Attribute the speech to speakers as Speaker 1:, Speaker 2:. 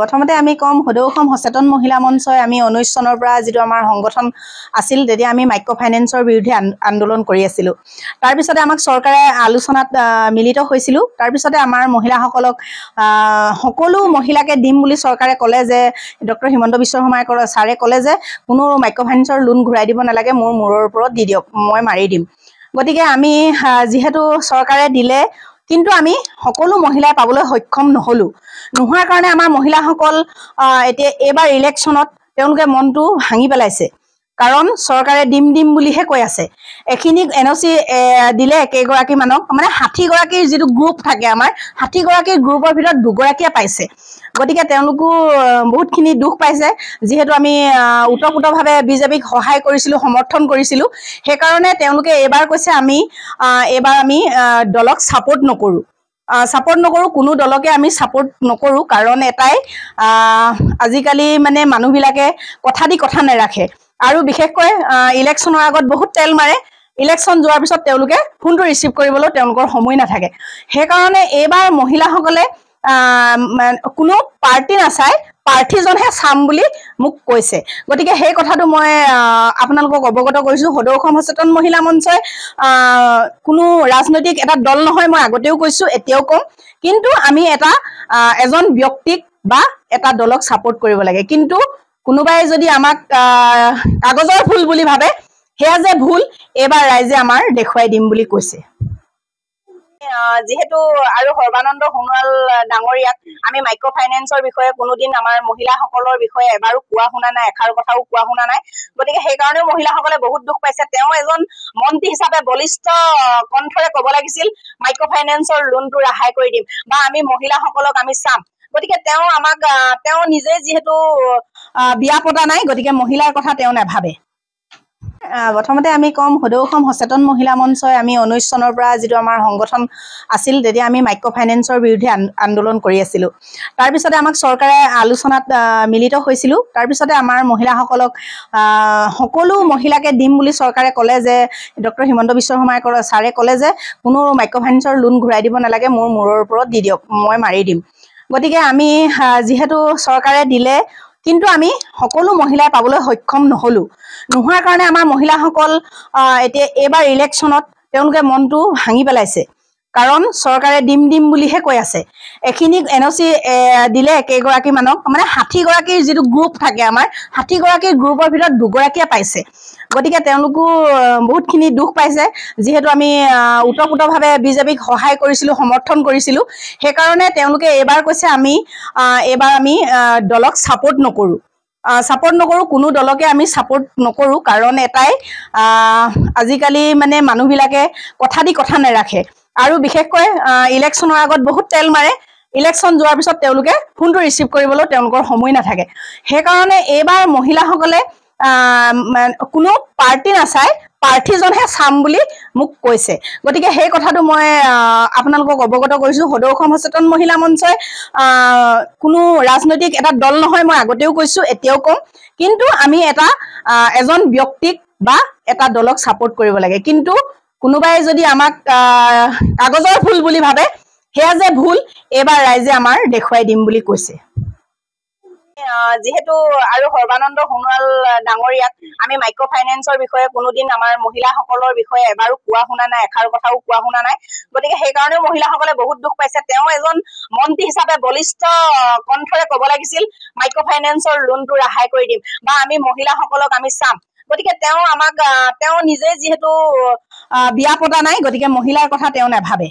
Speaker 1: প্ৰথমতে আমি কম সদৌ অসম সচেতন মহিলা মঞ্চই আমি 19 চনৰ পৰা যেটো আমাৰ সংগঠন আছিল তেতিয়া আমি মাইক্ৰ ফাইনেন্সৰ বিৰুদ্ধে আন্দোলন কৰি আছিলো। তাৰ পিছতে আমাক চৰকাৰে আলোচনাত মিলিত হৈছিলো। তাৰ পিছতে আমাৰ মহিলাসকলক সকলো মহিলাকে দিম বুলি চৰকাৰে ক'লে যে ডক্টৰ হিমন্ত বিশ্ব শৰ্মাই ছাৰে ক'লে যে কোনো মাইক্ৰ ফাইনেন্সৰ লোন ঘূৰাই দিব নালাগে, মোৰ মূৰৰ ওপৰত দি দিয়ক, মই মাৰি দিম। গতিকে আমি যিহেতু চৰকাৰে দিলে কিন্তু আমি সকলো মহিলাই পাবলৈ সক্ষম নোহোৱাৰ কাৰণে আমাৰ মহিলাসকল এতিয়া এইবাৰ ইলেকশ্যনত তেওঁলোকে মনটো ভাঙি পেলাইছে। কাৰণ চৰকাৰে দিম বুলিহে কৈ আছে। এখিনি এনঅচি দিলে কেইগৰাকী মানক, মানে 60 গৰাকীৰ যিটো গ্ৰুপ থাকে আমাৰ 60 গৰাকীৰ গ্ৰুপৰ ভিতৰত 2 গৰাকীয়ে পাইছে। গতিকে তেওঁলোকো বহুতখিনি দুখ পাইছে, যিহেতু আমি ওতঃপ্ৰোতভাৱে বিজেপিক সহায় কৰিছিলো, সমৰ্থন কৰিছিলো। সেইকাৰণে তেওঁলোকে এইবাৰ কৈছে এইবাৰ আমি দলক ছাপোৰ্ট নকৰো, কোনো দলকে আমি ছাপোৰ্ট নকৰো। কাৰণ এটাই আজিকালি মানে মানুহবিলাকে কথা নেৰাখে আৰু বিশেষকৈ ইলেকশ্যনৰ আগত বহুত তেল মাৰে। ইলেকশ্যন যোৱাৰ পিছত তেওঁলোকে ফোনটো ৰিচিভ কৰিবলৈ তেওঁলোকৰ সময় নাথাকে। সেইকাৰণে এইবাৰ মহিলাসকলে কোনো পাৰ্টি নাচাই প্ৰাৰ্থীজনহে চাম বুলি মোক কৈছে। গতিকে সেই কথাটো মই আপোনালোকক অৱগত কৰিছো। সদৌ অসম সচেতন মহিলা মঞ্চই কোনো ৰাজনৈতিক এটা দল নহয়, মই আগতেও কৈছো এতিয়াও কম। কিন্তু আমি এজন ব্যক্তিক বা এটা দলক ছাপোৰ্ট কৰিব লাগে। কিন্তু কোনোবাই যদি আমাক কাগজৰ ফুল বুলি ভাবে, সেয়া যে ভুল এইবাৰ ৰাইজে আমাৰ দেখুৱাই দিম বুলি কৈছে। যিহেতু আৰু সৰ্বানন্দ সোণোৱাল ডাঙৰীয়াক আমি মাইক্ৰ ফাইনেন্সৰ বিষয়ে কোনোদিন আমাৰ মহিলাসকলৰ বিষয়ে এবাৰো কোৱা শুনা নাই, এষাৰ কথাও কোৱা শুনা নাই। গতিকে সেইকাৰণেও মহিলাসকলে বহুত দুখ পাইছে। তেওঁ এজন মন্ত্ৰী হিচাপে বলিষ্ঠ কণ্ঠৰে ক'ব লাগিছিল মাইক্ৰ ফাইনেন্সৰ লোনটো ৰেহাই কৰি দিম বা আমি মহিলাসকলক আমি চাম। গতিকে তেওঁ নিজে যিহেতু বিয়া পতা নাই, গতিকে মহিলাৰ কথা তেওঁ নাভাবে। প্ৰথমতে আমি কম সদৌ অসম সচেতন মহিলা মঞ্চই আমি 19 চনৰ পৰা যেটো আমাৰ সংগঠন আছিল তেতিয়া আমি মাইক্ৰ ফাইনেন্সৰ বিৰুদ্ধে আন্দোলন কৰি আছিলো। তাৰ পিছতে আমাক চৰকাৰে আলোচনাত মিলিত হৈছিলো। তাৰ পিছতে আমাৰ মহিলাসকলক সকলো মহিলাকে দিম বুলি চৰকাৰে ক'লে যে ডক্টৰ হিমন্ত বিশ্ব শৰ্মাই ছাৰে ক'লে যে কোনো মাইক্ৰ ফাইনেন্সৰ লোন ঘূৰাই দিব নালাগে, মোৰ মূৰৰ ওপৰত দি দিয়ক, মই মাৰি দিম। গতিকে আমি যিহেতু চৰকাৰে দিলে কিন্তু আমি সকলো মহিলাই পাবলৈ সক্ষম নোহোৱাৰ কাৰণে আমাৰ মহিলাসকল এতিয়া এইবাৰ ইলেকশ্যনত তেওঁলোকে মনটো ভাঙি পেলাইছে। কাৰণ চৰকাৰে দিম বুলিহে কৈ আছে। এখিনি এনঅচি দিলে কেইগৰাকী মানক, মানে 60 গৰাকীৰ যিটো গ্ৰুপ থাকে আমাৰ 60 গৰাকীৰ গ্ৰুপৰ ভিতৰত 2 গৰাকীয়ে পাইছে। গতিকে তেওঁলোকো বহুতখিনি দুখ পাইছে, যিহেতু আমি ওতঃপ্ৰোতভাৱে বিজেপিক সহায় কৰিছিলো, সমৰ্থন কৰিছিলো। সেইকাৰণে তেওঁলোকে এইবাৰ কৈছে এইবাৰ আমি দলক ছাপোৰ্ট নকৰো, কোনো দলকে আমি ছাপোৰ্ট নকৰো। কাৰণ এটাই আজিকালি মানে মানুহবিলাকে কথা নেৰাখে আৰু বিশেষকৈ ইলেকশ্যনৰ আগত বহুত তেল মাৰে। ইলেকশ্যন যোৱাৰ পিছত তেওঁলোকে ফোনটো ৰিচিভ কৰিবলৈ তেওঁলোকৰ সময় নাথাকে। সেইকাৰণে এইবাৰ মহিলাসকলে কোনো পাৰ্টি নাচাই প্ৰাৰ্থীজনহে চাম বুলি মোক কৈছে। গতিকে সেই কথাটো মই আপোনালোকক অৱগত কৰিছো। সদৌ অসম সচেতন মহিলা মঞ্চই কোনো ৰাজনৈতিক এটা দল নহয়, মই আগতেও কৈছো এতিয়াও কম। কিন্তু আমি এজন ব্যক্তিক বা এটা দলক ছাপোৰ্ট কৰিব লাগে। কিন্তু কোনোবাই যদি আমাক কাগজৰ ফুল বুলি ভাবে, সেয়া যে ভুল এইবাৰ ৰাইজে আমাৰ দেখুৱাই দিম বুলি কৈছে। যিহেতু আৰু সৰ্বানন্দ সোণোৱাল ডাঙৰীয়াক আমি মাইক্ৰ ফাইনেন্সৰ বিষয়ে কোনোদিন আমাৰ মহিলাসকলৰ বিষয়ে এবাৰো কোৱা শুনা নাই, এষাৰ কথাও কোৱা শুনা নাই। গতিকে সেইকাৰণেও মহিলাসকলে বহুত দুখ পাইছে। তেওঁ এজন মন্ত্ৰী হিচাপে বলিষ্ঠ কণ্ঠৰে ক'ব লাগিছিল মাইক্ৰ ফাইনেন্সৰ লোনটো ৰেহাই কৰি দিম বা আমি মহিলাসকলক আমি চাম। গতিকে তেওঁ নিজে যিহেতু বিয়া পতা নাই, গতিকে মহিলাৰ কথা তেওঁ নাভাবে।